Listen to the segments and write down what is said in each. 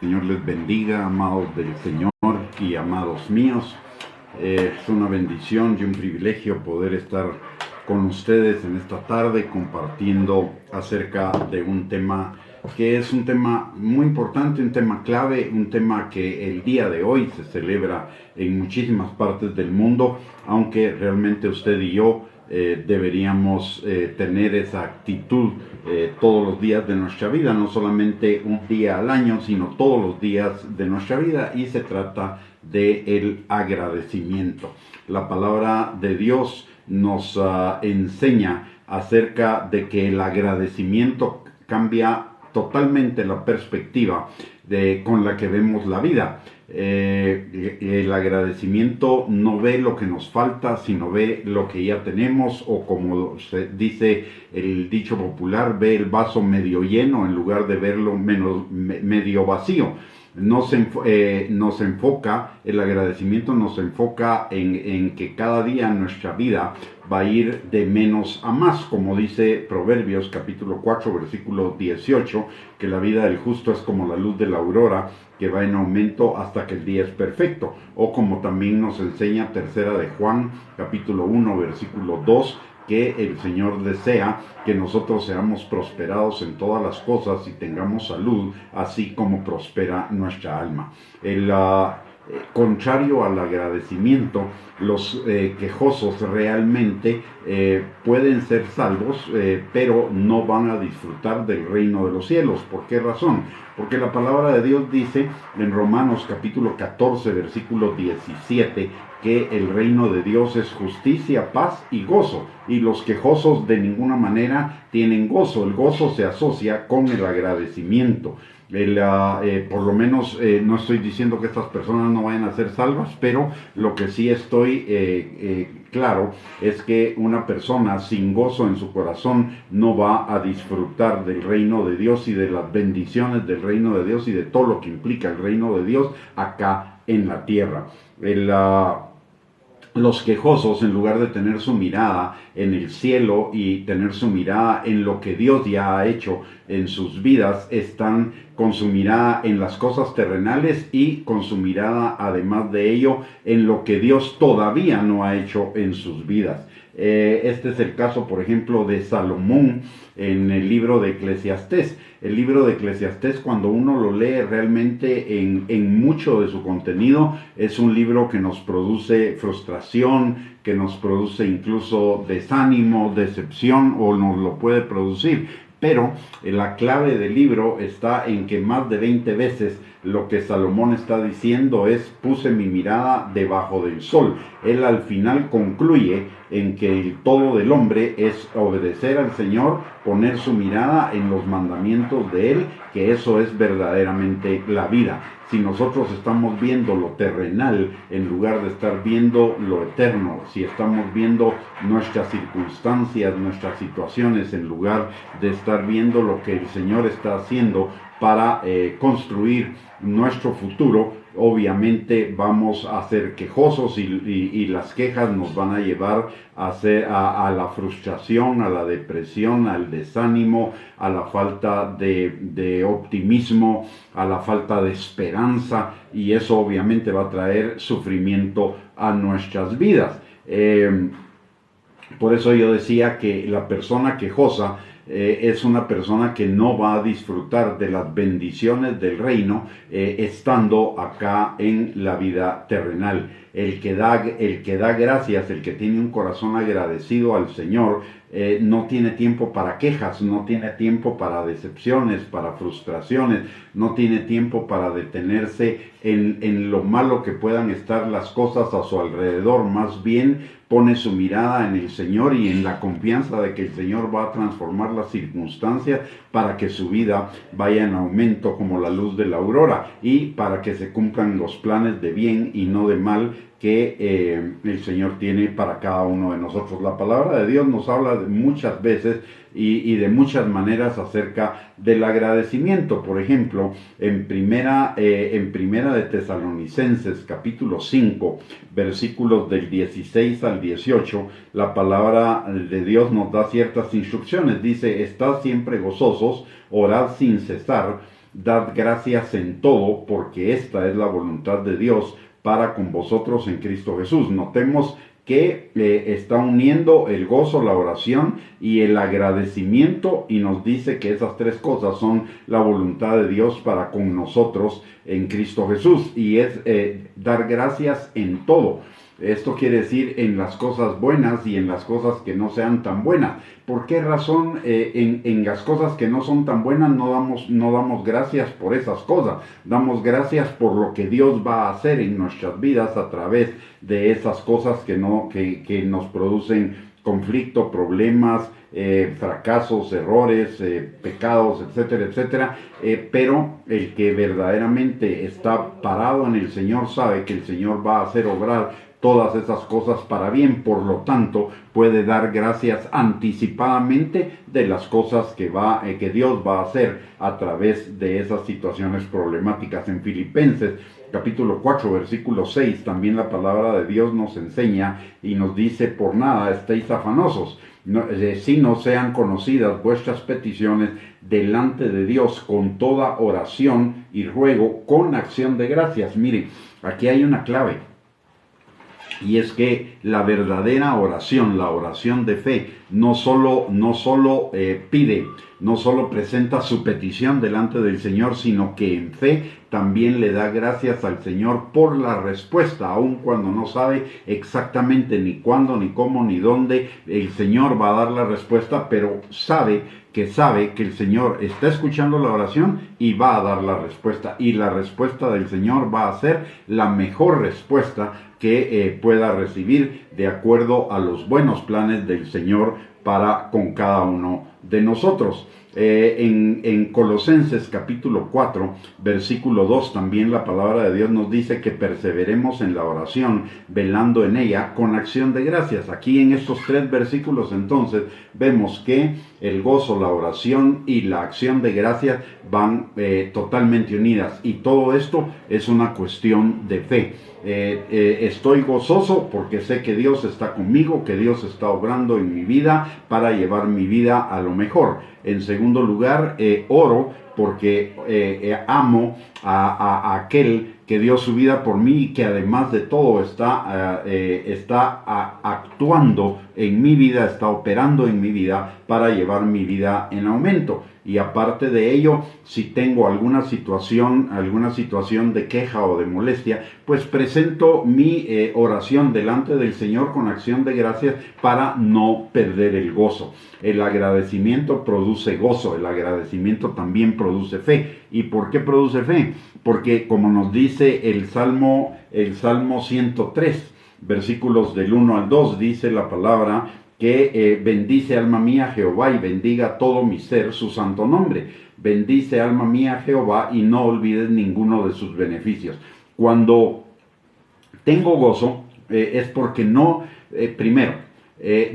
Señor les bendiga, amados del Señor y amados míos. Es una bendición y un privilegio poder estar con ustedes en esta tarde compartiendo acerca de un tema que es un tema muy importante, un tema clave, un tema que el día de hoy se celebra en muchísimas partes del mundo, aunque realmente usted y yo deberíamos tener esa actitud todos los días de nuestra vida, no solamente un día al año, sino todos los días de nuestra vida, y se trata del agradecimiento. La palabra de Dios nos enseña acerca de que el agradecimiento cambia totalmente la perspectiva con la que vemos la vida. El agradecimiento no ve lo que nos falta, sino ve lo que ya tenemos, o como se dice el dicho popular, ve el vaso medio lleno en lugar de verlo medio vacío. Nos enfoca, el agradecimiento nos enfoca en que cada día nuestra vida va a ir de menos a más, como dice Proverbios capítulo 4 versículo 18, que la vida del justo es como la luz de la aurora, que va en aumento hasta que el día es perfecto, o como también nos enseña tercera de Juan capítulo 1 versículo 2, que el Señor desea que nosotros seamos prosperados en todas las cosas y tengamos salud, así como prospera nuestra alma. Contrario al agradecimiento, los quejosos realmente pueden ser salvos, pero no van a disfrutar del reino de los cielos. ¿Por qué razón? Porque la palabra de Dios dice en Romanos capítulo 14 versículo 17 que el reino de Dios es justicia, paz y gozo, y los quejosos de ninguna manera tienen gozo. El gozo se asocia con el agradecimiento. Por lo menos no estoy diciendo que estas personas no vayan a ser salvas, pero lo que sí estoy claro es que una persona sin gozo en su corazón no va a disfrutar del reino de Dios y de las bendiciones del reino de Dios y de todo lo que implica el reino de Dios acá en la tierra. Los quejosos, en lugar de tener su mirada en el cielo y tener su mirada en lo que Dios ya ha hecho en sus vidas, están con su mirada en las cosas terrenales y con su mirada, además de ello, en lo que Dios todavía no ha hecho en sus vidas. Este es el caso, por ejemplo, de Salomón en el libro de Eclesiastés. El libro de Eclesiastés, cuando uno lo lee realmente en mucho de su contenido, es un libro que nos produce frustración, que nos produce incluso desánimo, decepción, o nos lo puede producir. Pero la clave del libro está en que más de 20 veces lo que Salomón está diciendo es: puse mi mirada debajo del sol. Él al final concluye en que el todo del hombre es obedecer al Señor, poner su mirada en los mandamientos de Él, que eso es verdaderamente la vida. Si nosotros estamos viendo lo terrenal en lugar de estar viendo lo eterno, si estamos viendo nuestras circunstancias, nuestras situaciones, en lugar de estar viendo lo que el Señor está haciendo para construir nuestro futuro, obviamente vamos a ser quejosos y las quejas nos van a llevar a la frustración, a la depresión, al desánimo, a la falta de optimismo, a la falta de esperanza, y eso obviamente va a traer sufrimiento a nuestras vidas. Por eso yo decía que la persona quejosa es una persona que no va a disfrutar de las bendiciones del reino estando acá en la vida terrenal. El que da gracias, el que tiene un corazón agradecido al Señor, no tiene tiempo para quejas, no tiene tiempo para decepciones, para frustraciones, no tiene tiempo para detenerse en lo malo que puedan estar las cosas a su alrededor. Más bien pone su mirada en el Señor y en la confianza de que el Señor va a transformar las circunstancias para que su vida vaya en aumento como la luz de la aurora, y para que se cumplan los planes de bien y no de mal que el Señor tiene para cada uno de nosotros. La palabra de Dios nos habla muchas veces y de muchas maneras acerca del agradecimiento. Por ejemplo, en primera de Tesalonicenses capítulo 5 versículos del 16 al 18, la palabra de Dios nos da ciertas instrucciones. Dice: estad siempre gozosos, orad sin cesar, dad gracias en todo, porque esta es la voluntad de Dios para con vosotros en Cristo Jesús. Notemos que está uniendo el gozo, la oración y el agradecimiento, y nos dice que esas tres cosas son la voluntad de Dios para con nosotros en Cristo Jesús, y es dar gracias en todo. Esto quiere decir en las cosas buenas y en las cosas que no sean tan buenas. ¿Por qué razón en las cosas que no son tan buenas no damos gracias por esas cosas? Damos gracias por lo que Dios va a hacer en nuestras vidas a través de esas cosas que nos producen conflicto, problemas, fracasos, errores, pecados, etcétera, etcétera. Pero el que verdaderamente está parado en el Señor sabe que el Señor va a hacer obrar todas esas cosas para bien, por lo tanto puede dar gracias anticipadamente de las cosas que Dios va a hacer a través de esas situaciones problemáticas. En Filipenses capítulo 4 versículo 6 también la palabra de Dios nos enseña y nos dice: por nada estéis afanosos, si no sean conocidas vuestras peticiones delante de Dios con toda oración y ruego con acción de gracias. Miren, aquí hay una clave. Y es que la verdadera oración, la oración de fe, no solo pide, no solo presenta su petición delante del Señor, sino que en fe también le da gracias al Señor por la respuesta, aun cuando no sabe exactamente ni cuándo, ni cómo, ni dónde el Señor va a dar la respuesta, pero sabe que el Señor está escuchando la oración y va a dar la respuesta. Y la respuesta del Señor va a ser la mejor respuesta que pueda recibir de acuerdo a los buenos planes del Señor para con cada uno de nosotros. En Colosenses capítulo 4 versículo 2 también la palabra de Dios nos dice que perseveremos en la oración, velando en ella con acción de gracias. Aquí en estos tres versículos entonces vemos que el gozo, la oración y la acción de gracias van totalmente unidas, y todo esto es una cuestión de fe. Estoy gozoso porque sé que Dios está conmigo, que Dios está obrando en mi vida para llevar mi vida a lo mejor. En segundo lugar, oro porque amo a aquel que dio su vida por mí y que además de todo está actuando en mi vida, está operando en mi vida para llevar mi vida en aumento. Y aparte de ello, si tengo alguna situación de queja o de molestia, pues presento mi oración delante del Señor con acción de gracias para no perder el gozo. El agradecimiento produce gozo, el agradecimiento también produce fe. ¿Y por qué produce fe? Porque como nos dice el Salmo 103, versículos del 1 al 2, dice la palabra que bendice alma mía Jehová y bendiga todo mi ser su santo nombre. Bendice alma mía Jehová y no olvides ninguno de sus beneficios. Cuando tengo gozo es porque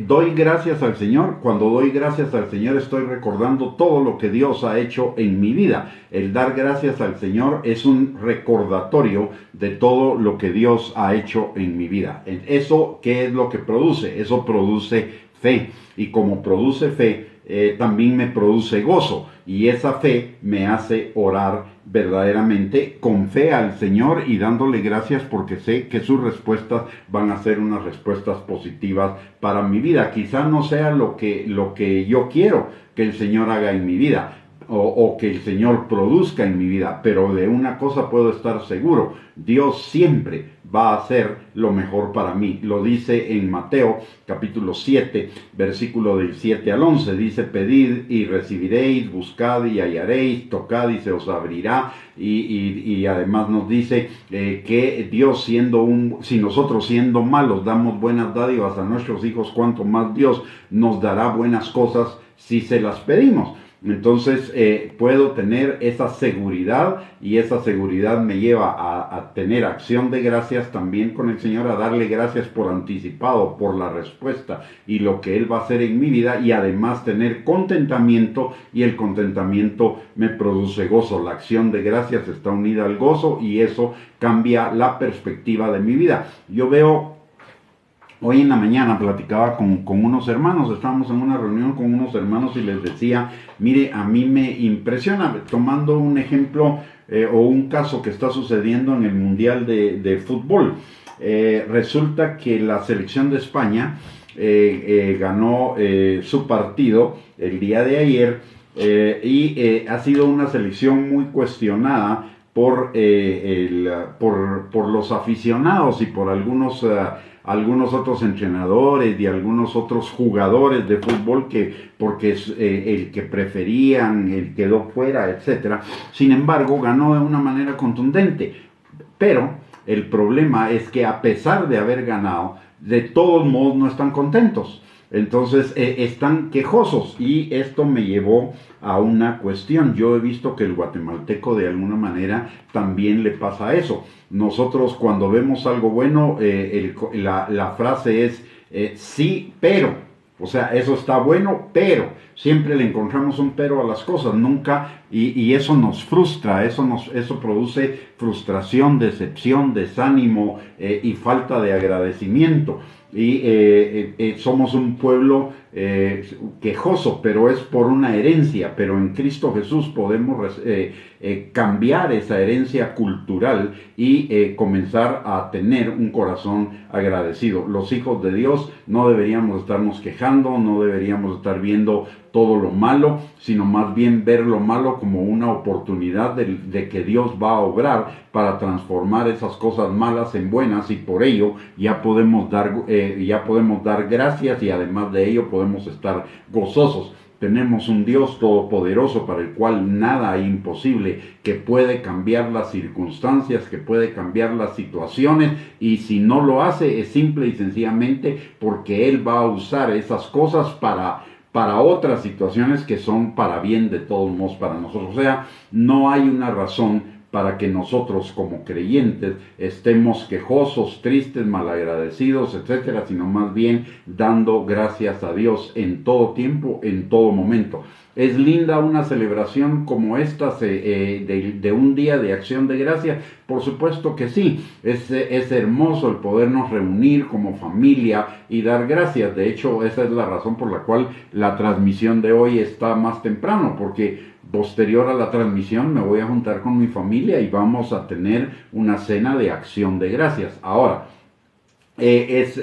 doy gracias al Señor. Cuando doy gracias al Señor estoy recordando todo lo que Dios ha hecho en mi vida. El dar gracias al Señor es un recordatorio de todo lo que Dios ha hecho en mi vida. ¿Eso qué es lo que produce? Eso produce fe. Y como produce fe, también me produce gozo. Y esa fe me hace orar verdaderamente con fe al Señor y dándole gracias porque sé que sus respuestas van a ser unas respuestas positivas para mi vida. Quizá no sea lo que yo quiero que el Señor haga en mi vida o que el Señor produzca en mi vida, pero de una cosa puedo estar seguro: Dios siempre va a hacer lo mejor para mí. Lo dice en Mateo capítulo 7, versículo del 7 al 11. Dice: pedid y recibiréis, buscad y hallaréis, tocad y se os abrirá. Y además nos dice que Dios si nosotros siendo malos damos buenas dádivas a nuestros hijos, cuanto más Dios nos dará buenas cosas si se las pedimos. Entonces puedo tener esa seguridad, y esa seguridad me lleva a tener acción de gracias también con el Señor, a darle gracias por anticipado, por la respuesta y lo que Él va a hacer en mi vida, y además tener contentamiento, y el contentamiento me produce gozo. La acción de gracias está unida al gozo y eso cambia la perspectiva de mi vida. Yo veo Hoy en la mañana platicaba con unos hermanos, estábamos en una reunión con unos hermanos y les decía, mire, a mí me impresiona, tomando un ejemplo o un caso que está sucediendo en el Mundial de Fútbol. Resulta que la selección de España ganó su partido el día de ayer y ha sido una selección muy cuestionada por los aficionados y por algunos otros entrenadores y algunos otros jugadores de fútbol porque el que preferían, el quedó fuera, etcétera. Sin embargo, ganó de una manera contundente. Pero el problema es que a pesar de haber ganado, de todos modos no están contentos. Entonces están quejosos y esto me llevó a una cuestión. Yo he visto que el guatemalteco de alguna manera también le pasa eso. Nosotros cuando vemos algo bueno, la frase es sí, pero. O sea, eso está bueno, pero siempre le encontramos un pero a las cosas, nunca, y eso nos frustra, eso produce frustración, decepción, desánimo y falta de agradecimiento. Y somos un pueblo quejoso, pero es por una herencia, pero en Cristo Jesús podemos cambiar esa herencia cultural y comenzar a tener un corazón agradecido. Los hijos de Dios no deberíamos estarnos quejando, no deberíamos estar viendo todo lo malo, sino más bien ver lo malo como una oportunidad de que Dios va a obrar para transformar esas cosas malas en buenas, y por ello ya podemos dar gracias, y además de ello podemos estar gozosos. Tenemos un Dios todopoderoso para el cual nada es imposible, que puede cambiar las circunstancias, que puede cambiar las situaciones, y si no lo hace es simple y sencillamente porque Él va a usar esas cosas para otras situaciones que son para bien de todos modos para nosotros. O sea, no hay una razón para que nosotros como creyentes estemos quejosos, tristes, malagradecidos, etcétera, sino más bien dando gracias a Dios en todo tiempo, en todo momento. ¿Es linda una celebración como esta de un día de acción de gracia? Por supuesto que sí. Es hermoso el podernos reunir como familia y dar gracias. De hecho, esa es la razón por la cual la transmisión de hoy está más temprano, porque posterior a la transmisión me voy a juntar con mi familia y vamos a tener una cena de acción de gracias. Ahora, es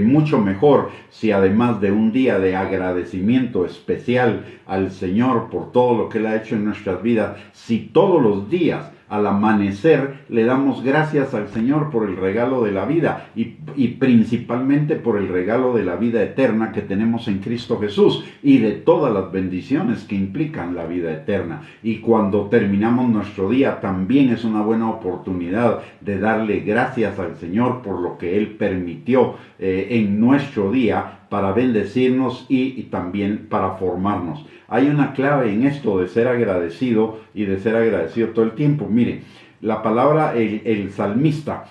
mucho mejor si además de un día de agradecimiento especial al Señor por todo lo que Él ha hecho en nuestras vidas, si todos los días al amanecer le damos gracias al Señor por el regalo de la vida y principalmente por el regalo de la vida eterna que tenemos en Cristo Jesús y de todas las bendiciones que implican la vida eterna. Y cuando terminamos nuestro día también es una buena oportunidad de darle gracias al Señor por lo que Él permitió en nuestro día para bendecirnos y también para formarnos. Hay una clave en esto de ser agradecido y de ser agradecido todo el tiempo. Mire, la palabra el salmista,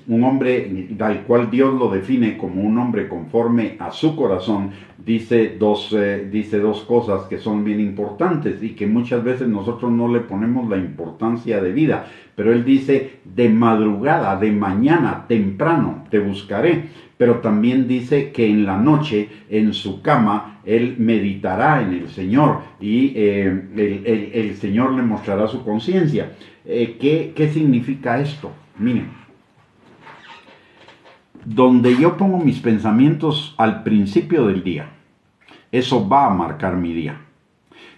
un hombre al cual Dios lo define como un hombre conforme a su corazón, dice dos cosas que son bien importantes y que muchas veces nosotros no le ponemos la importancia de vida. Pero él dice, de madrugada, de mañana, temprano, te buscaré. Pero también dice que en la noche, en su cama, él meditará en el Señor y el Señor le mostrará su conciencia. ¿Qué significa esto? Miren, donde yo pongo mis pensamientos al principio del día, eso va a marcar mi día.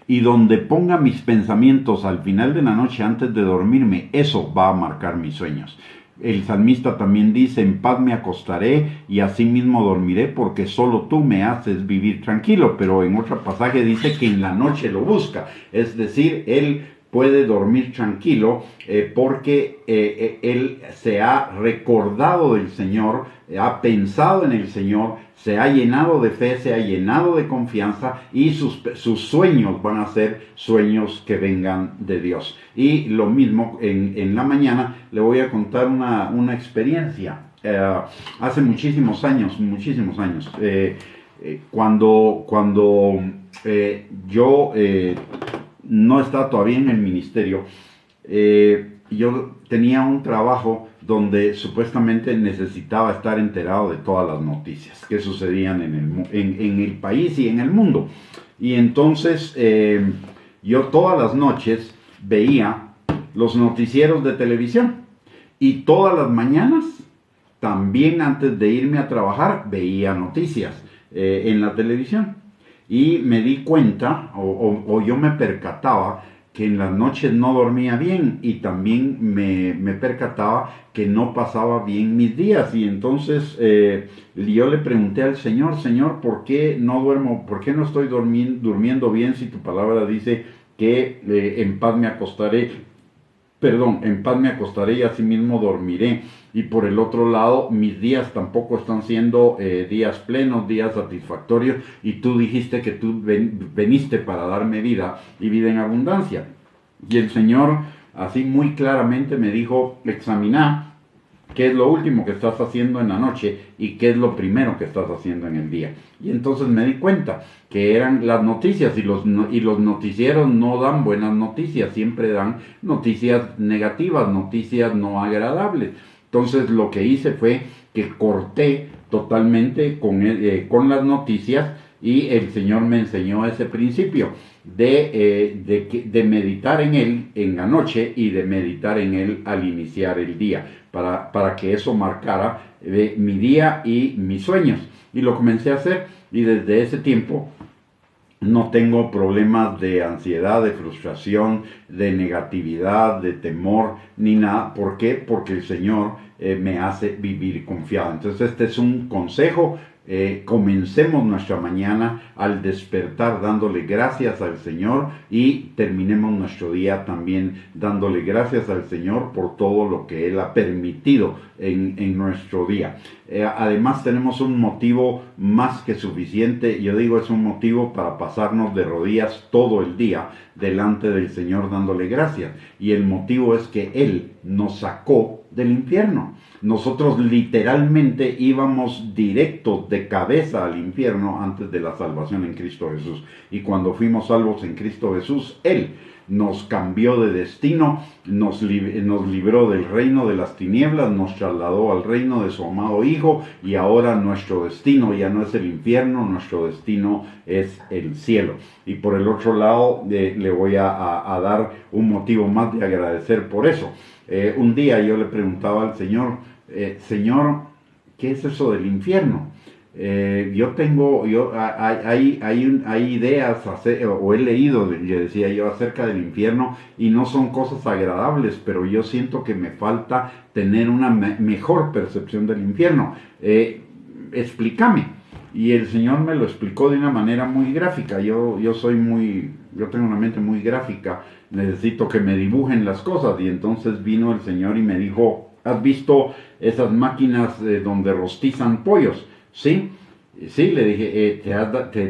Y donde ponga mis pensamientos al final de la noche antes de dormirme, eso va a marcar mis sueños. El salmista también dice, en paz me acostaré y asimismo dormiré porque solo tú me haces vivir tranquilo. Pero en otro pasaje dice que en la noche lo busca. Es decir, él puede dormir tranquilo porque él se ha recordado del Señor, ha pensado en el Señor, se ha llenado de fe, se ha llenado de confianza y sus sueños van a ser sueños que vengan de Dios. Y lo mismo en la mañana le voy a contar una experiencia. Hace muchísimos años, cuando yo no estaba todavía en el ministerio, yo tenía un trabajo donde supuestamente necesitaba estar enterado de todas las noticias que sucedían en el país y en el mundo. Y entonces yo todas las noches veía los noticieros de televisión y todas las mañanas, también antes de irme a trabajar, veía noticias en la televisión. Y me di cuenta, o yo me percataba, que en las noches no dormía bien y también me percataba que no pasaba bien mis días. Y entonces yo le pregunté al Señor, Señor, ¿por qué no duermo? ¿Por qué no estoy durmiendo bien si tu palabra dice que en paz me acostaré? Perdón, en paz me acostaré y asimismo dormiré. Y por el otro lado, mis días tampoco están siendo días plenos, días satisfactorios. Y tú dijiste que tú veniste para darme vida y vida en abundancia. Y el Señor así muy claramente me dijo, examina qué es lo último que estás haciendo en la noche y qué es lo primero que estás haciendo en el día. Y entonces me di cuenta que eran las noticias y los noticieros no dan buenas noticias, siempre dan noticias negativas, noticias no agradables. Entonces lo que hice fue que corté totalmente con las noticias y el Señor me enseñó ese principio de meditar en Él en la noche y de meditar en Él al iniciar el día, para que eso marcara mi día y mis sueños. Y lo comencé a hacer y desde ese tiempo no tengo problemas de ansiedad, de frustración, de negatividad, de temor, ni nada. ¿Por qué? Porque el Señor me hace vivir confiado. Entonces este es un consejo. Comencemos nuestra mañana al despertar dándole gracias al Señor y terminemos nuestro día también dándole gracias al Señor por todo lo que Él ha permitido en nuestro día. Además tenemos un motivo más que suficiente, yo digo es un motivo para pasarnos de rodillas todo el día delante del Señor dándole gracias, y el motivo es que Él nos sacó del infierno. Nosotros literalmente íbamos directo de cabeza al infierno antes de la salvación en Cristo Jesús, y cuando fuimos salvos en Cristo Jesús, Él nos cambió de destino, nos libró del reino de las tinieblas, nos trasladó al reino de su amado Hijo, y ahora nuestro destino ya no es el infierno, nuestro destino es el cielo. Y por el otro lado, le voy a dar un motivo más de agradecer por eso. Un día yo le preguntaba al Señor, Señor, ¿qué es eso del infierno? Hay ideas, o he leído, le decía yo, acerca del infierno, y no son cosas agradables, pero yo siento que me falta tener una mejor percepción del infierno. Explícame. Y el Señor me lo explicó de una manera muy gráfica. Yo tengo una mente muy gráfica, necesito que me dibujen las cosas. Y entonces vino el Señor y me dijo, ¿has visto esas máquinas donde rostizan pollos? Sí, sí, le dije,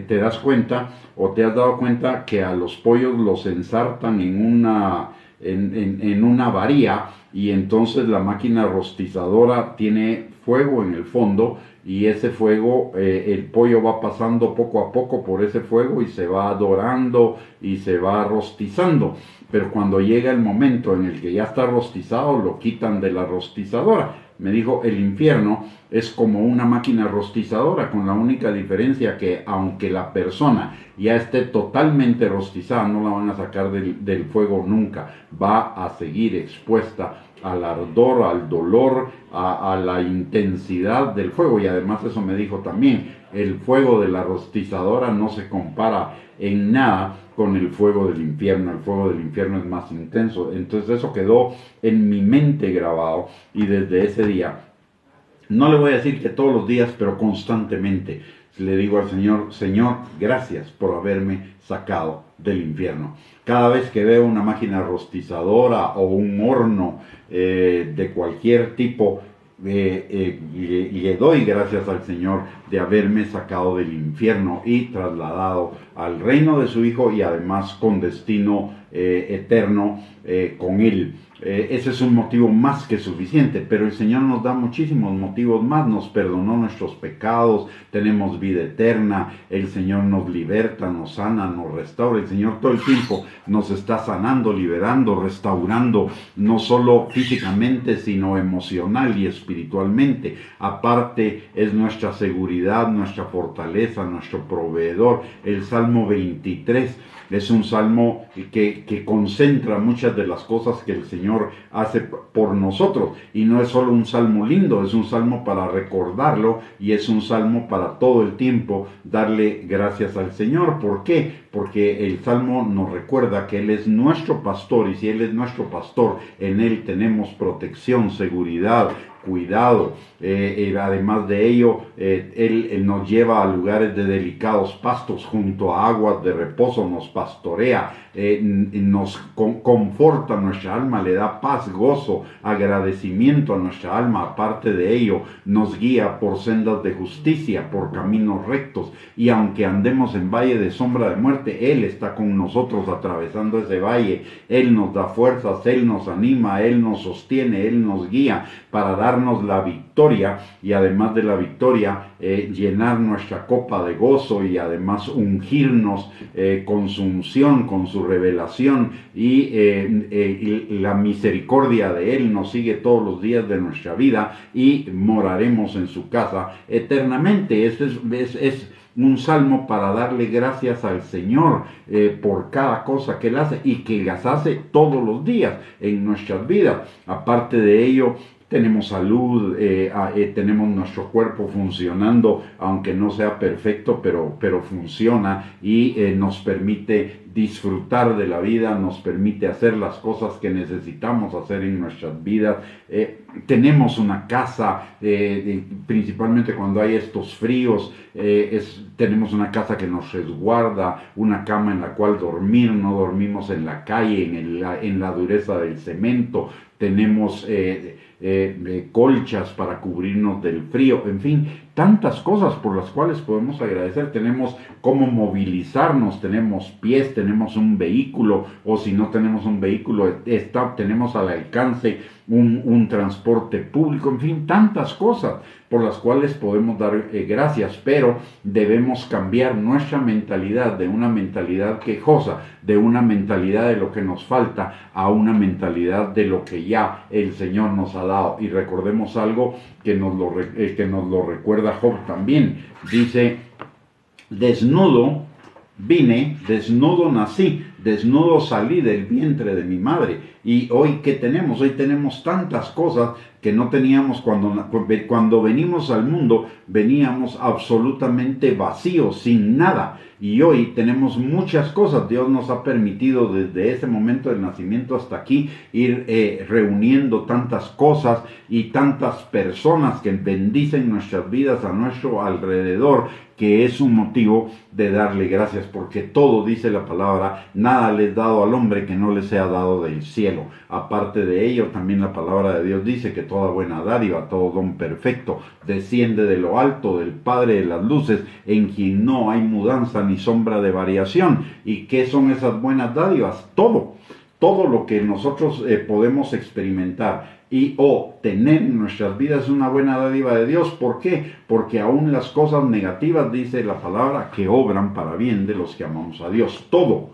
¿te das cuenta o te has dado cuenta que a los pollos los ensartan en una varilla, y entonces la máquina rostizadora tiene fuego en el fondo, y ese fuego, el pollo va pasando poco a poco por ese fuego y se va dorando y se va rostizando? Pero cuando llega el momento en el que ya está rostizado, lo quitan de la rostizadora. Me dijo, el infierno es como una máquina rostizadora, con la única diferencia que aunque la persona ya esté totalmente rostizada, no la van a sacar del fuego nunca. Va a seguir expuesta al ardor, al dolor, a la intensidad del fuego. Y además eso me dijo también, el fuego de la rostizadora no se compara en nada con el fuego del infierno. El fuego del infierno es más intenso. Entonces eso quedó en mi mente grabado, y desde ese día, no le voy a decir que todos los días, pero constantemente le digo al Señor, Señor, gracias por haberme sacado del infierno. Cada vez que veo una máquina rostizadora o un horno de cualquier tipo, le doy gracias al Señor, de haberme sacado del infierno y trasladado al reino de su Hijo y además con destino eterno con Él. Ese es un motivo más que suficiente, pero el Señor nos da muchísimos motivos más. Nos perdonó nuestros pecados, tenemos vida eterna, el Señor nos liberta, nos sana, nos restaura. El Señor todo el tiempo nos está sanando, liberando, restaurando, no solo físicamente, sino emocional y espiritualmente. Aparte, es nuestra seguridad, nuestra fortaleza, nuestro proveedor. El Salmo 23 es un salmo que concentra muchas de las cosas que el Señor hace por nosotros. Y no es solo un salmo lindo, es un salmo para recordarlo y es un salmo para todo el tiempo darle gracias al Señor. ¿Por qué? Porque el salmo nos recuerda que Él es nuestro pastor, y si Él es nuestro pastor, en Él tenemos protección, seguridad, cuidado. Además de ello, él nos lleva a lugares de delicados pastos, junto a aguas de reposo, nos pastorea, nos conforta nuestra alma, le da paz, gozo, agradecimiento a nuestra alma. Aparte de ello, nos guía por sendas de justicia, por caminos rectos, y aunque andemos en valle de sombra de muerte, Él está con nosotros atravesando ese valle. Él nos da fuerzas, Él nos anima, Él nos sostiene, Él nos guía para darnos la victoria, y además de la victoria, llenar nuestra copa de gozo, y además ungirnos con su unción, con su revelación, y la misericordia de Él nos sigue todos los días de nuestra vida, y moraremos en su casa eternamente. Este es un salmo para darle gracias al Señor por cada cosa que Él hace, y que las hace todos los días en nuestras vidas. Aparte de ello, tenemos salud, tenemos nuestro cuerpo funcionando, aunque no sea perfecto, pero funciona, y nos permite disfrutar de la vida, nos permite hacer las cosas que necesitamos hacer en nuestras vidas. Tenemos una casa, principalmente cuando hay estos fríos, tenemos una casa que nos resguarda, una cama en la cual dormir, no dormimos en la calle, en la dureza del cemento. Tenemos colchas para cubrirnos del frío, en fin, tantas cosas por las cuales podemos agradecer. Tenemos cómo movilizarnos, tenemos pies, tenemos un vehículo, o si no tenemos un vehículo, tenemos al alcance un transporte público, en fin, tantas cosas por las cuales podemos dar gracias. Pero debemos cambiar nuestra mentalidad de una mentalidad quejosa, de una mentalidad de lo que nos falta, a una mentalidad de lo que ya el Señor nos ha dado. Y recordemos algo que nos lo recuerda Job también. Dice: desnudo vine, desnudo nací, desnudo salí del vientre de mi madre. Y hoy, ¿qué tenemos? Hoy tenemos tantas cosas que no teníamos cuando venimos al mundo. Veníamos absolutamente vacíos, sin nada. Y hoy tenemos muchas cosas. Dios nos ha permitido desde ese momento del nacimiento hasta aquí ir reuniendo tantas cosas y tantas personas que bendicen nuestras vidas a nuestro alrededor, que es un motivo de darle gracias, porque todo, dice la palabra, nada le es dado al hombre que no le sea dado del cielo. Aparte de ello, también la palabra de Dios dice que toda buena dádiva, todo don perfecto, desciende de lo alto, del Padre de las luces, en quien no hay mudanza ni sombra de variación. ¿Y qué son esas buenas dádivas? Todo lo que nosotros podemos experimentar o tener en nuestras vidas es una buena dádiva de Dios. ¿Por qué? Porque aún las cosas negativas, dice la palabra, que obran para bien de los que amamos a Dios. Todo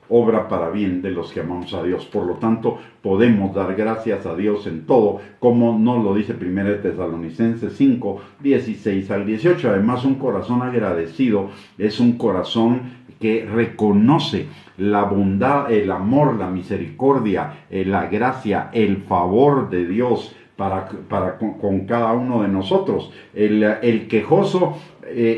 obra para bien de los que amamos a Dios. Por lo tanto, podemos dar gracias a Dios en todo, como nos lo dice 1 Tesalonicenses 5, 16 al 18. Además, un corazón agradecido es un corazón que reconoce la bondad, el amor, la misericordia, la gracia, el favor de Dios con cada uno de nosotros. El quejoso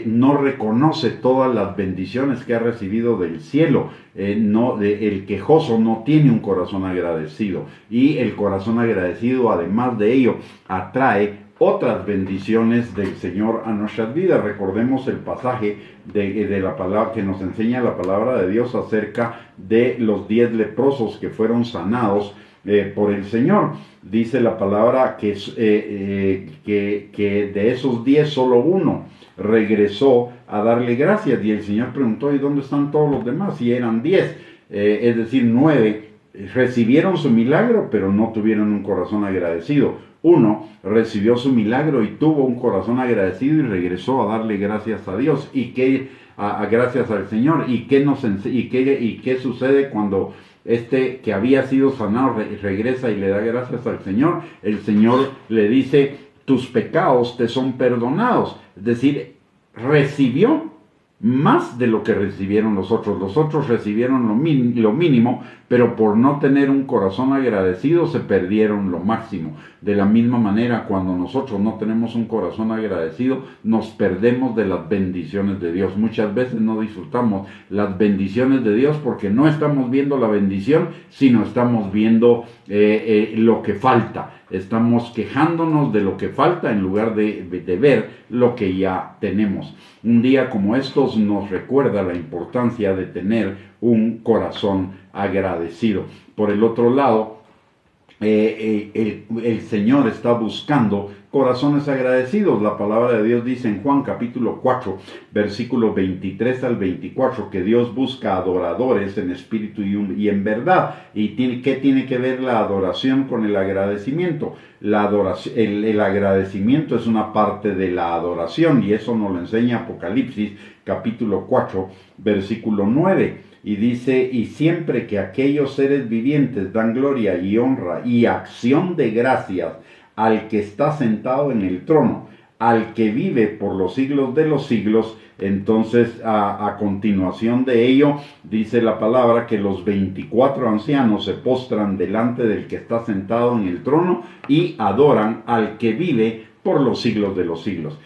no reconoce todas las bendiciones que ha recibido del cielo. El quejoso no tiene un corazón agradecido, y el corazón agradecido, además de ello, atrae otras bendiciones del Señor a nuestras vidas. Recordemos el pasaje de la palabra que nos enseña la palabra de Dios acerca de los 10 leprosos que fueron sanados por el Señor. Dice la palabra que de esos 10 solo uno regresó a darle gracias, y el Señor preguntó: ¿y dónde están todos los demás? Y eran 10, es decir, 9 recibieron su milagro, pero no tuvieron un corazón agradecido. Uno recibió su milagro y tuvo un corazón agradecido y regresó a darle gracias a Dios. Gracias al Señor. ¿Y qué sucede cuando este que había sido sanado regresa y le da gracias al Señor? El Señor le dice: tus pecados te son perdonados. Es decir, recibió más de lo que recibieron los otros. Los otros recibieron lo mínimo, pero por no tener un corazón agradecido se perdieron lo máximo. De la misma manera, cuando nosotros no tenemos un corazón agradecido, nos perdemos de las bendiciones de Dios. Muchas veces no disfrutamos las bendiciones de Dios porque no estamos viendo la bendición, sino estamos viendo lo que falta. Estamos quejándonos de lo que falta en lugar de ver lo que ya tenemos. Un día como estos nos recuerda la importancia de tener un corazón agradecido. Por el otro lado, el Señor está buscando corazones agradecidos. La palabra de Dios dice en Juan capítulo 4, versículos 23 al 24, que Dios busca adoradores en espíritu y en verdad. ¿Y qué tiene que ver la adoración con el agradecimiento? El agradecimiento es una parte de la adoración, y eso nos lo enseña Apocalipsis capítulo 4, versículo 9. Y dice: y siempre que aquellos seres vivientes dan gloria y honra y acción de gracias al que está sentado en el trono, al que vive por los siglos de los siglos. Entonces, a continuación de ello, dice la palabra que los 24 ancianos se postran delante del que está sentado en el trono y adoran al que vive por los siglos de los siglos.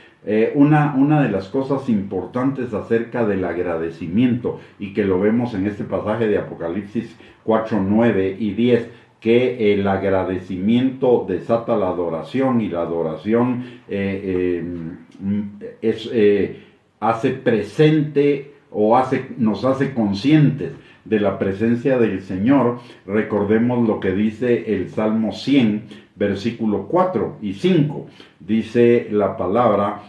Una de las cosas importantes acerca del agradecimiento, y que lo vemos en este pasaje de Apocalipsis 4, 9 y 10, que el agradecimiento desata la adoración, y la adoración hace presente o nos hace conscientes de la presencia del Señor. Recordemos lo que dice el Salmo 100, versículo 4 y 5. Dice la palabra: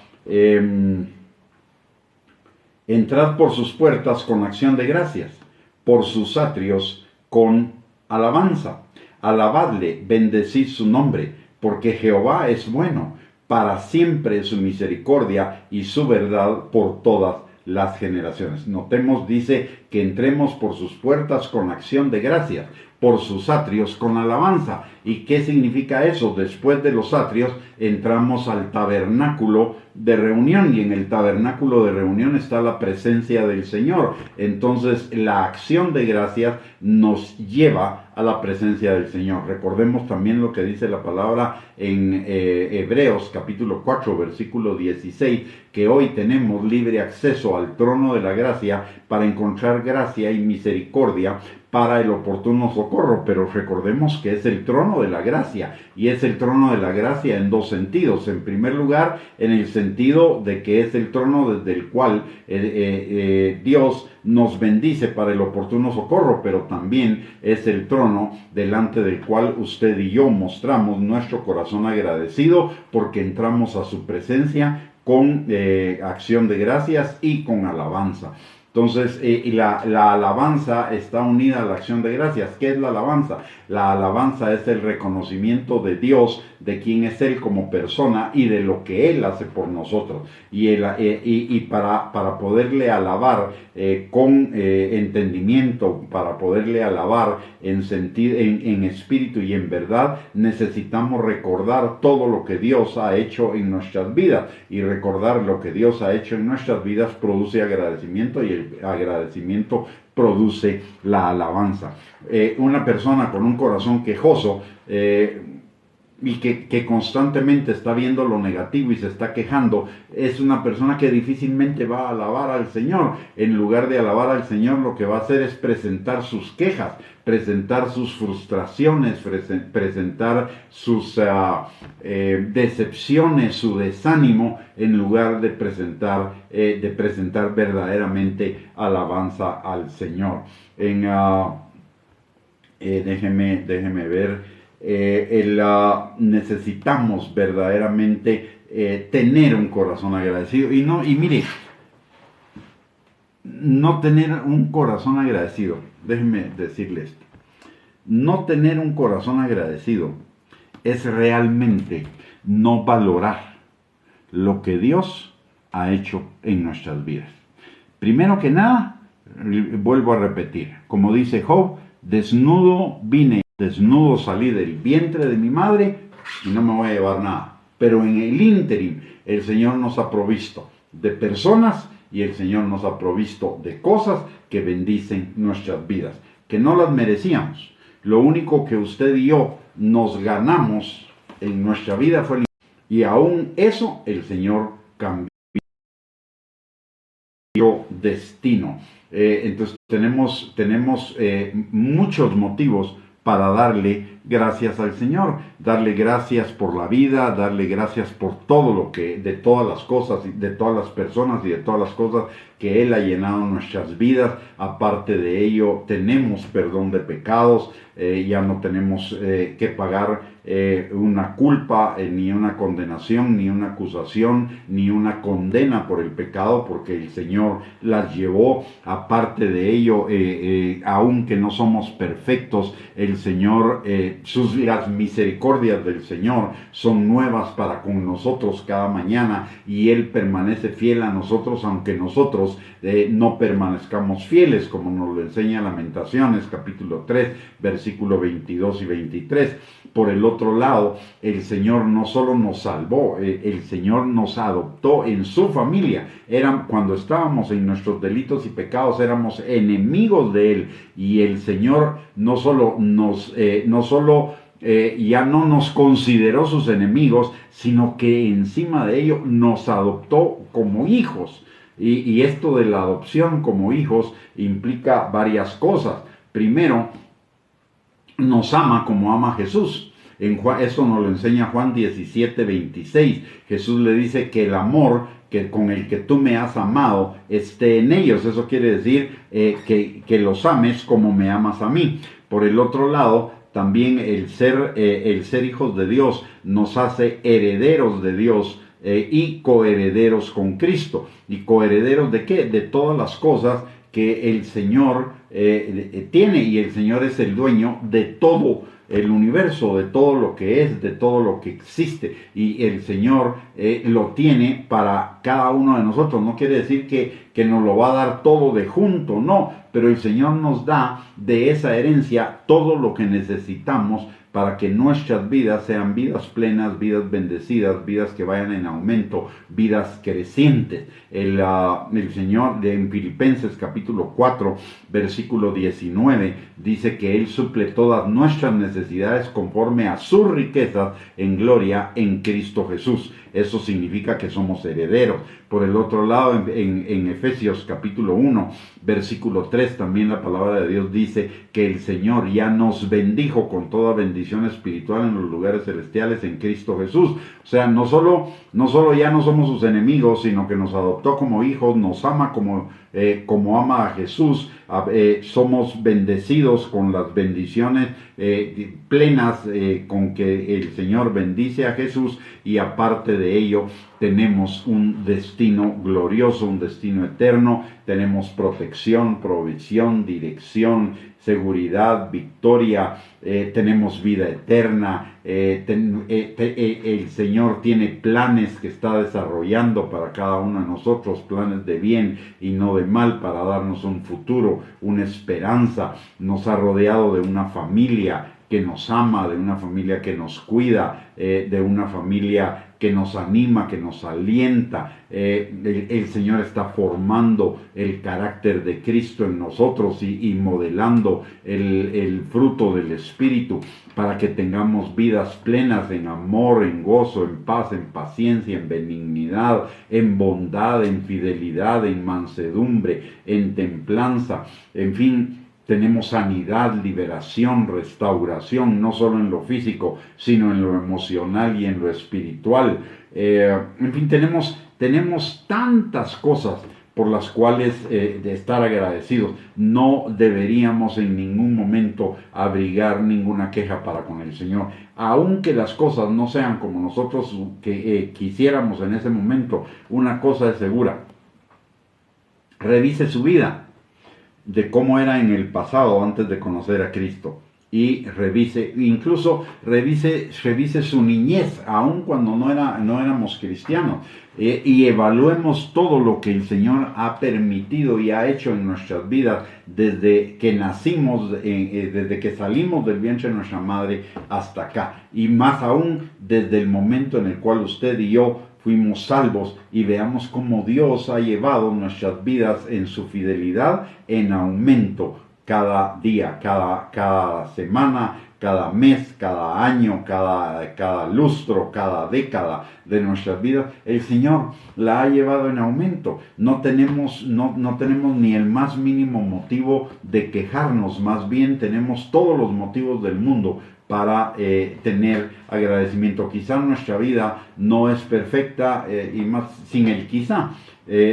entrad por sus puertas con acción de gracias, por sus atrios con alabanza. Alabadle, bendecid su nombre, porque Jehová es bueno, para siempre su misericordia y su verdad por todas las generaciones. Notemos, dice que entremos por sus puertas con acción de gracias, por sus atrios con alabanza. ¿Y qué significa eso? Después de los atrios entramos al tabernáculo de reunión, y en el tabernáculo de reunión está la presencia del Señor. Entonces la acción de gracias nos lleva a la presencia del Señor. Recordemos también lo que dice la palabra en Hebreos capítulo 4, versículo 16, que hoy tenemos libre acceso al trono de la gracia para encontrar gracia y misericordia para el oportuno socorro. Pero recordemos que es el trono de la gracia, y es el trono de la gracia en dos sentidos. En primer lugar, en el sentido de que es el trono desde el cual Dios nos bendice para el oportuno socorro, pero también es el trono delante del cual usted y yo mostramos nuestro corazón agradecido, porque entramos a su presencia con acción de gracias y con alabanza. Entonces, la alabanza está unida a la acción de gracias. ¿Qué es la alabanza? La alabanza es el reconocimiento de Dios, de quién es Él como persona y de lo que Él hace por nosotros. Y para poderle alabar con entendimiento, para poderle alabar en espíritu y en verdad, necesitamos recordar todo lo que Dios ha hecho en nuestras vidas. Y recordar lo que Dios ha hecho en nuestras vidas produce agradecimiento, y el agradecimiento produce la alabanza. Una persona con un corazón quejoso y que constantemente está viendo lo negativo y se está quejando, es una persona que difícilmente va a alabar al Señor. En lugar de alabar al Señor, lo que va a hacer es presentar sus quejas, presentar sus frustraciones, presentar sus decepciones, su desánimo, en lugar de presentar verdaderamente alabanza al Señor. Déjeme ver. Necesitamos verdaderamente tener un corazón agradecido. Y mire, no tener un corazón agradecido, déjeme decirle esto, no tener un corazón agradecido es realmente no valorar lo que Dios ha hecho en nuestras vidas. Primero que nada, vuelvo a repetir, como dice Job, desnudo vine, desnudo salí del vientre de mi madre y no me voy a llevar nada. Pero en el ínterin, el Señor nos ha provisto de personas y el Señor nos ha provisto de cosas que bendicen nuestras vidas, que no las merecíamos. Lo único que usted y yo nos ganamos en nuestra vida fue el... Y aún eso el Señor cambió destino. Entonces tenemos muchos motivos para darle gracias al Señor, darle gracias por la vida, darle gracias por todo lo que, de todas las cosas, de todas las personas y de todas las cosas que Él ha llenado nuestras vidas. Aparte de ello, tenemos perdón de pecados, ya no tenemos que pagar una culpa, ni una condenación, ni una acusación, ni una condena por el pecado, porque el Señor las llevó. Aparte de ello, aunque no somos perfectos, el Señor, las misericordias del Señor son nuevas para con nosotros cada mañana, y Él permanece fiel a nosotros, aunque nosotros no permanezcamos fieles, como nos lo enseña Lamentaciones, capítulo 3, versículo 22 y 23. Por el otro lado, el Señor no solo nos salvó, el Señor nos adoptó en su familia. Cuando estábamos en nuestros delitos y pecados, éramos enemigos de Él, y el Señor no solo ya no nos consideró sus enemigos, sino que encima de ello nos adoptó como hijos. Y esto de la adopción como hijos implica varias cosas. Primero, nos ama como ama Jesús. Eso nos lo enseña Juan 17, 26. Jesús le dice que el amor con el que tú me has amado esté en ellos. Eso quiere decir que los ames como me amas a mí. Por el otro lado, también el ser hijos de Dios nos hace herederos de Dios, y coherederos con Cristo. ¿Y coherederos de qué? De todas las cosas que el Señor tiene, y el Señor es el dueño de todo el universo, de todo lo que es, de todo lo que existe, y el Señor lo tiene para cada uno de nosotros. No quiere decir que nos lo va a dar todo de junto, no, pero el Señor nos da de esa herencia todo lo que necesitamos para que nuestras vidas sean vidas plenas, vidas bendecidas, vidas que vayan en aumento, vidas crecientes. El Señor en Filipenses capítulo 4, versículo 19, dice que Él suple todas nuestras necesidades conforme a sus riquezas en gloria en Cristo Jesús. Eso significa que somos herederos. Por el otro lado, en Efesios capítulo 1, versículo 3, también la palabra de Dios dice que el Señor ya nos bendijo con toda bendición espiritual en los lugares celestiales en Cristo Jesús. O sea, no solo ya no somos sus enemigos, sino que nos adoptó como hijos, nos ama como ama a Jesús. Somos bendecidos con las bendiciones plenas con que el Señor bendice a Jesús, y aparte de ello tenemos un destino glorioso, un destino eterno. Tenemos protección, provisión, dirección, seguridad, victoria, tenemos vida eterna. El Señor tiene planes que está desarrollando para cada uno de nosotros, planes de bien y no de mal, para darnos un futuro, una esperanza. Nos ha rodeado de una familia que nos ama, de una familia que nos cuida, de una familia que nos anima, que nos alienta. El Señor está formando el carácter de Cristo en nosotros y modelando el fruto del Espíritu, para que tengamos vidas plenas en amor, en gozo, en paz, en paciencia, en benignidad, en bondad, en fidelidad, en mansedumbre, en templanza. En fin, tenemos sanidad, liberación, restauración, no solo en lo físico, sino en lo emocional y en lo espiritual. En fin, tenemos tantas cosas por las cuales de estar agradecidos. No deberíamos en ningún momento abrigar ninguna queja para con el Señor. Aunque las cosas no sean como nosotros quisiéramos en ese momento, una cosa es segura: revise su vida, de cómo era en el pasado antes de conocer a Cristo, y incluso revise su niñez, aun cuando no éramos cristianos, y evaluemos todo lo que el Señor ha permitido y ha hecho en nuestras vidas desde que nacimos, desde que salimos del vientre de nuestra madre hasta acá, y más aún desde el momento en el cual usted y yo fuimos salvos, y veamos cómo Dios ha llevado nuestras vidas en su fidelidad en aumento cada día, cada semana, cada mes, cada año, cada lustro, cada década de nuestras vidas. El Señor la ha llevado en aumento. No tenemos ni el más mínimo motivo de quejarnos, más bien tenemos todos los motivos del mundo para tener agradecimiento. Quizá nuestra vida no es perfecta, y más sin el quizá.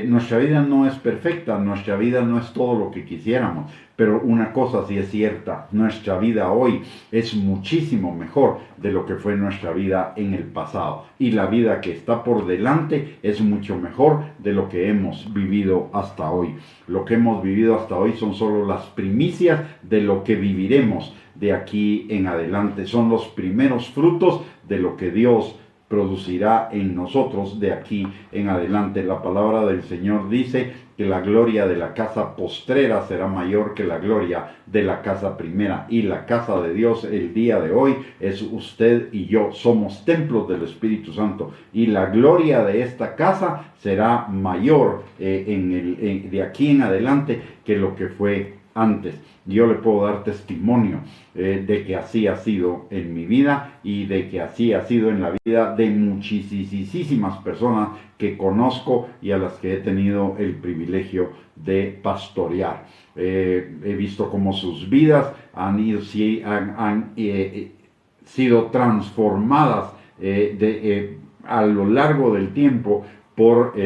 Nuestra vida no es perfecta, nuestra vida no es todo lo que quisiéramos, pero una cosa sí es cierta: nuestra vida hoy es muchísimo mejor de lo que fue nuestra vida en el pasado, y la vida que está por delante es mucho mejor de lo que hemos vivido hasta hoy. Lo que hemos vivido hasta hoy son solo las primicias de lo que viviremos de aquí en adelante, son los primeros frutos de lo que Dios producirá en nosotros de aquí en adelante. La palabra del Señor dice que la gloria de la casa postrera será mayor que la gloria de la casa primera, y la casa de Dios el día de hoy es usted y yo. Somos templos del Espíritu Santo, y la gloria de esta casa será mayor de aquí en adelante que lo que fue antes. Yo le puedo dar testimonio de que así ha sido en mi vida, y de que así ha sido en la vida de muchísimas personas que conozco y a las que he tenido el privilegio de pastorear. He visto cómo sus vidas han sido transformadas a lo largo del tiempo por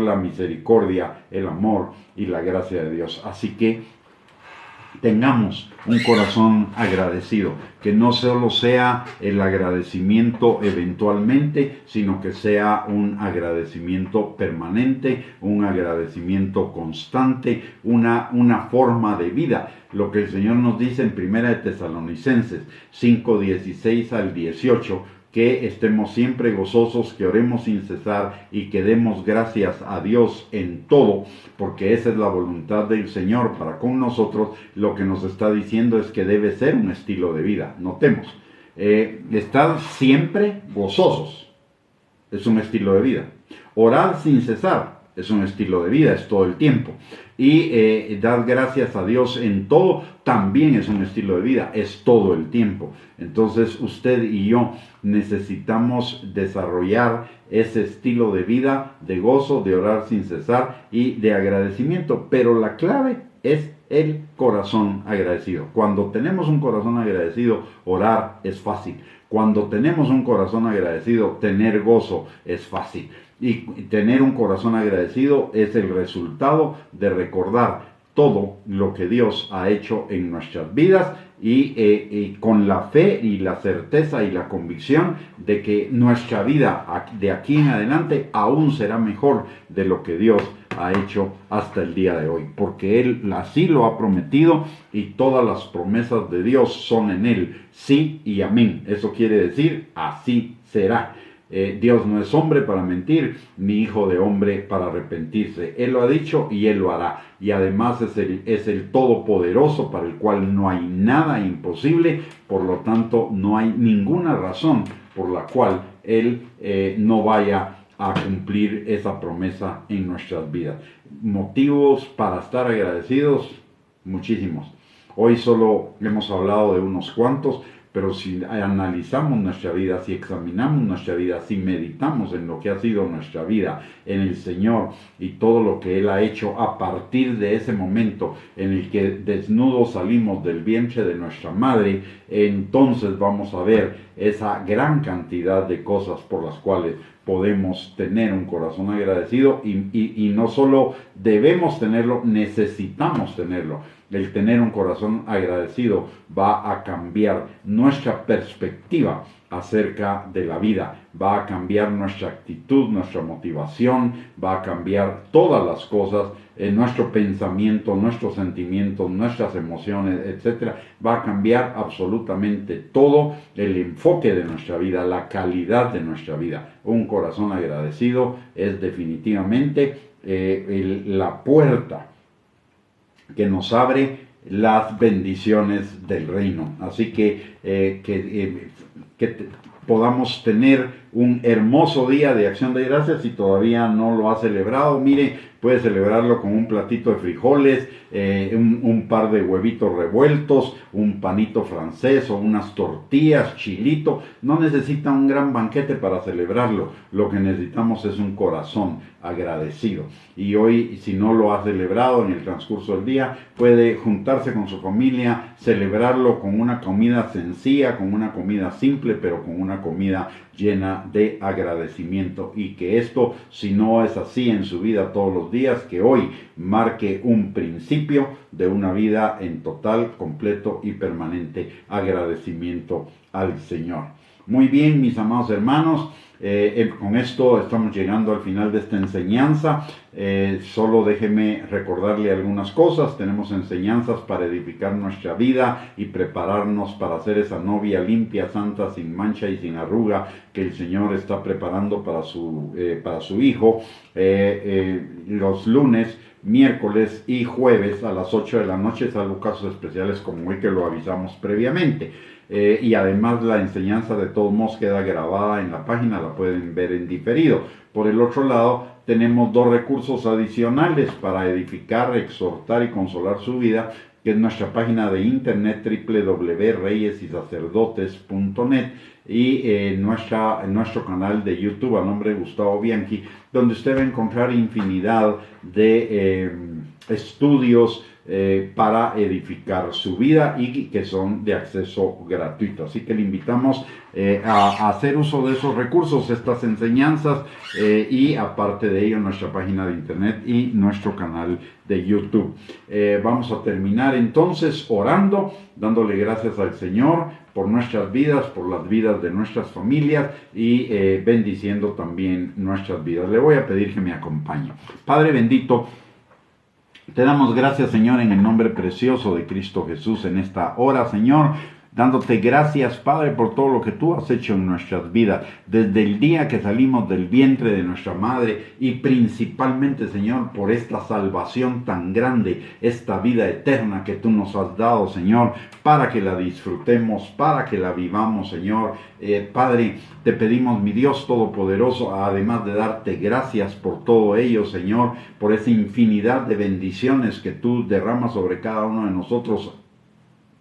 la misericordia, el amor y la gracia de Dios. Así que tengamos un corazón agradecido, que no solo sea el agradecimiento eventualmente, sino que sea un agradecimiento permanente, un agradecimiento constante, una forma de vida. Lo que el Señor nos dice en 1 de Tesalonicenses 5:16 al 18, que estemos siempre gozosos, que oremos sin cesar y que demos gracias a Dios en todo, porque esa es la voluntad del Señor para con nosotros. Lo que nos está diciendo es que debe ser un estilo de vida. Notemos, estar siempre gozosos es un estilo de vida. Orar sin cesar es un estilo de vida, es todo el tiempo. Y dar gracias a Dios en todo también es un estilo de vida, es todo el tiempo. Entonces usted y yo necesitamos desarrollar ese estilo de vida, de gozo, de orar sin cesar y de agradecimiento. Pero la clave es el corazón agradecido. Cuando tenemos un corazón agradecido, orar es fácil. Cuando tenemos un corazón agradecido, tener gozo es fácil. Y tener un corazón agradecido es el resultado de recordar todo lo que Dios ha hecho en nuestras vidas, y con la fe y la certeza y la convicción de que nuestra vida de aquí en adelante aún será mejor de lo que Dios ha hecho hasta el día de hoy, porque Él así lo ha prometido, y todas las promesas de Dios son en Él sí y amén. Eso quiere decir, así será. Dios no es hombre para mentir, ni hijo de hombre para arrepentirse. Él lo ha dicho y Él lo hará. Y además es el Todopoderoso, para el cual no hay nada imposible. Por lo tanto, no hay ninguna razón por la cual Él no vaya a cumplir esa promesa en nuestras vidas. Motivos para estar agradecidos, muchísimos. Hoy solo hemos hablado de unos cuantos, pero si analizamos nuestra vida, si examinamos nuestra vida, si meditamos en lo que ha sido nuestra vida, en el Señor y todo lo que Él ha hecho a partir de ese momento en el que desnudos salimos del vientre de nuestra madre, entonces vamos a ver esa gran cantidad de cosas por las cuales podemos tener un corazón agradecido y no solo debemos tenerlo, necesitamos tenerlo. El tener un corazón agradecido va a cambiar nuestra perspectiva acerca de la vida, va a cambiar nuestra actitud, nuestra motivación, va a cambiar todas las cosas, nuestro pensamiento, nuestros sentimientos, nuestras emociones, etcétera. Va a cambiar absolutamente todo el enfoque de nuestra vida, la calidad de nuestra vida. Un corazón agradecido es definitivamente la puerta que nos abre las bendiciones del reino. Así que podamos tener un hermoso día de acción de gracias. Si todavía no lo ha celebrado, mire, puede celebrarlo con un platito de frijoles, un par de huevitos revueltos, un panito francés o unas tortillas, chilito. No necesita un gran banquete para celebrarlo. Lo que necesitamos es un corazón agradecido. Y hoy, si no lo ha celebrado en el transcurso del día, puede juntarse con su familia, celebrarlo con una comida sencilla, con una comida simple, pero con una comida llena de agradecimiento, y que esto, si no es así en su vida todos los días, que hoy marque un principio de una vida en total, completo y permanente agradecimiento al Señor. Muy bien, mis amados hermanos, con esto estamos llegando al final de esta enseñanza. Solo déjeme recordarle algunas cosas. Tenemos enseñanzas para edificar nuestra vida y prepararnos para ser esa novia limpia, santa, sin mancha y sin arruga que el Señor está preparando para su Hijo. Los lunes, miércoles y jueves a las 8 de la noche, salvo casos especiales como hoy que lo avisamos previamente. Y además la enseñanza de todos modos queda grabada en la página, la pueden ver en diferido. Por el otro lado, tenemos dos recursos adicionales para edificar, exhortar y consolar su vida, que es nuestra página de internet www.reyesysacerdotes.net y nuestro canal de YouTube a nombre de Gustavo Bianchi, donde usted va a encontrar infinidad de estudios para edificar su vida y que son de acceso gratuito. Así que le invitamos a hacer uso de esos recursos, estas enseñanzas, y aparte de ello nuestra página de internet y nuestro canal de YouTube. Vamos a terminar entonces orando, dándole gracias al Señor por nuestras vidas, por las vidas de nuestras familias y bendiciendo también nuestras vidas. Le voy a pedir que me acompañe. Padre bendito, te damos gracias, Señor, en el nombre precioso de Cristo Jesús en esta hora, Señor, dándote gracias, Padre, por todo lo que tú has hecho en nuestras vidas, desde el día que salimos del vientre de nuestra madre y principalmente, Señor, por esta salvación tan grande, esta vida eterna que tú nos has dado, Señor, para que la disfrutemos, para que la vivamos, Señor. Padre, te pedimos, mi Dios Todopoderoso, además de darte gracias por todo ello, Señor, por esa infinidad de bendiciones que tú derramas sobre cada uno de nosotros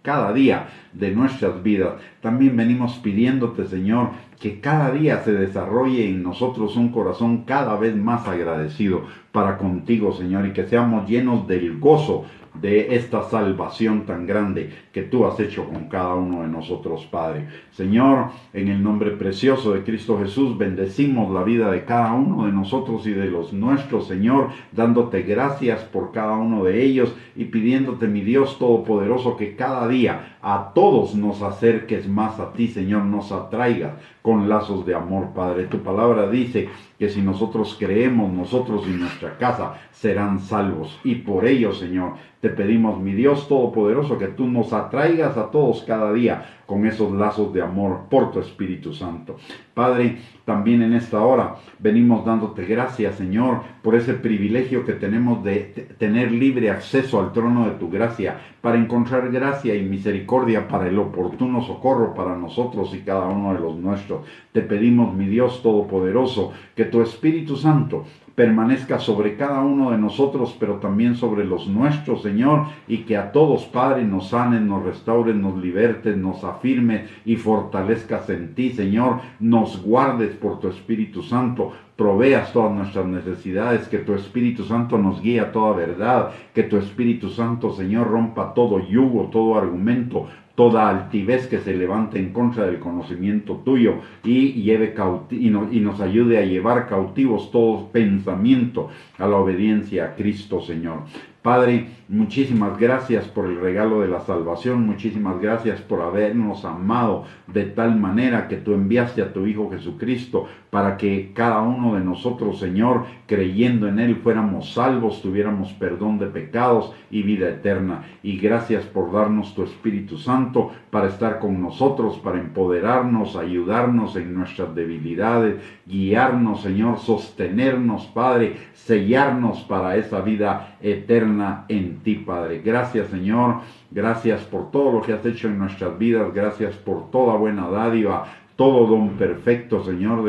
cada día de nuestras vidas. También venimos pidiéndote, Señor, que cada día se desarrolle en nosotros un corazón cada vez más agradecido para contigo, Señor, y que seamos llenos del gozo de esta salvación tan grande que tú has hecho con cada uno de nosotros, Padre. Señor, en el nombre precioso de Cristo Jesús, bendecimos la vida de cada uno de nosotros y de los nuestros, Señor, dándote gracias por cada uno de ellos y pidiéndote, mi Dios Todopoderoso, que cada día a todos nos acerques más a ti, Señor, nos atraigas con lazos de amor, Padre. Tu palabra dice que si nosotros creemos, nosotros y nuestra casa serán salvos. Y por ello, Señor, te pedimos, mi Dios Todopoderoso, que tú nos atraigas a todos cada día con esos lazos de amor por tu Espíritu Santo. Padre, también en esta hora venimos dándote gracias, Señor, por ese privilegio que tenemos de tener libre acceso al trono de tu gracia, para encontrar gracia y misericordia para el oportuno socorro para nosotros y cada uno de los nuestros. Te pedimos, mi Dios Todopoderoso, que tu Espíritu Santo permanezca sobre cada uno de nosotros, pero también sobre los nuestros, Señor, y que a todos, Padre, nos sanes, nos restaures, nos libertes, nos afirmes y fortalezcas en ti, Señor, nos guardes por tu Espíritu Santo, proveas todas nuestras necesidades, que tu Espíritu Santo nos guíe a toda verdad, que tu Espíritu Santo, Señor, rompa todo yugo, todo argumento, toda altivez que se levante en contra del conocimiento tuyo y nos ayude a llevar cautivos todo pensamiento a la obediencia a Cristo, Señor. Padre, muchísimas gracias por el regalo de la salvación, muchísimas gracias por habernos amado de tal manera que tú enviaste a tu Hijo Jesucristo para que cada uno de nosotros, Señor, creyendo en Él, fuéramos salvos, tuviéramos perdón de pecados y vida eterna. Y gracias por darnos tu Espíritu Santo para estar con nosotros, para empoderarnos, ayudarnos en nuestras debilidades, guiarnos, Señor, sostenernos, Padre, sellarnos para esa vida eterna en ti, Padre. Gracias, Señor, gracias por todo lo que has hecho en nuestras vidas, gracias por toda buena dádiva, todo don perfecto, Señor,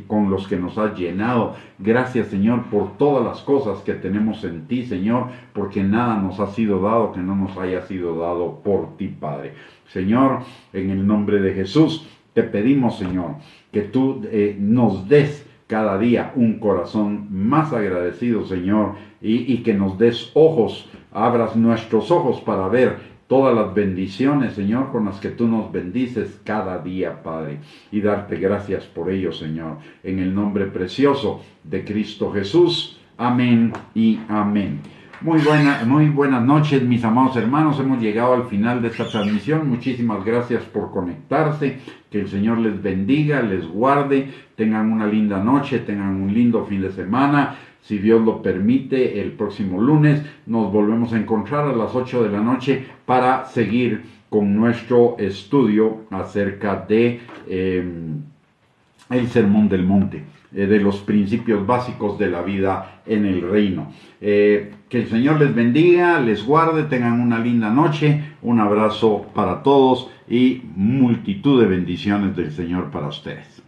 con los que nos has llenado. Gracias, Señor, por todas las cosas que tenemos en ti, Señor, porque nada nos ha sido dado que no nos haya sido dado por ti, Padre. Señor, en el nombre de Jesús, te pedimos, Señor, que tú nos des cada día un corazón más agradecido, Señor, y que nos des ojos, abras nuestros ojos para ver todas las bendiciones, Señor, con las que tú nos bendices cada día, Padre, y darte gracias por ello, Señor, en el nombre precioso de Cristo Jesús. Amén y amén. Muy buenas noches, mis amados hermanos. Hemos llegado al final de esta transmisión. Muchísimas gracias por conectarse. Que el Señor les bendiga, les guarde. Tengan una linda noche, tengan un lindo fin de semana. Si Dios lo permite, el próximo lunes nos volvemos a encontrar a las 8 de la noche para seguir con nuestro estudio acerca de el Sermón del Monte, de los principios básicos de la vida en el reino. Que el Señor les bendiga, les guarde, tengan una linda noche, un abrazo para todos y multitud de bendiciones del Señor para ustedes.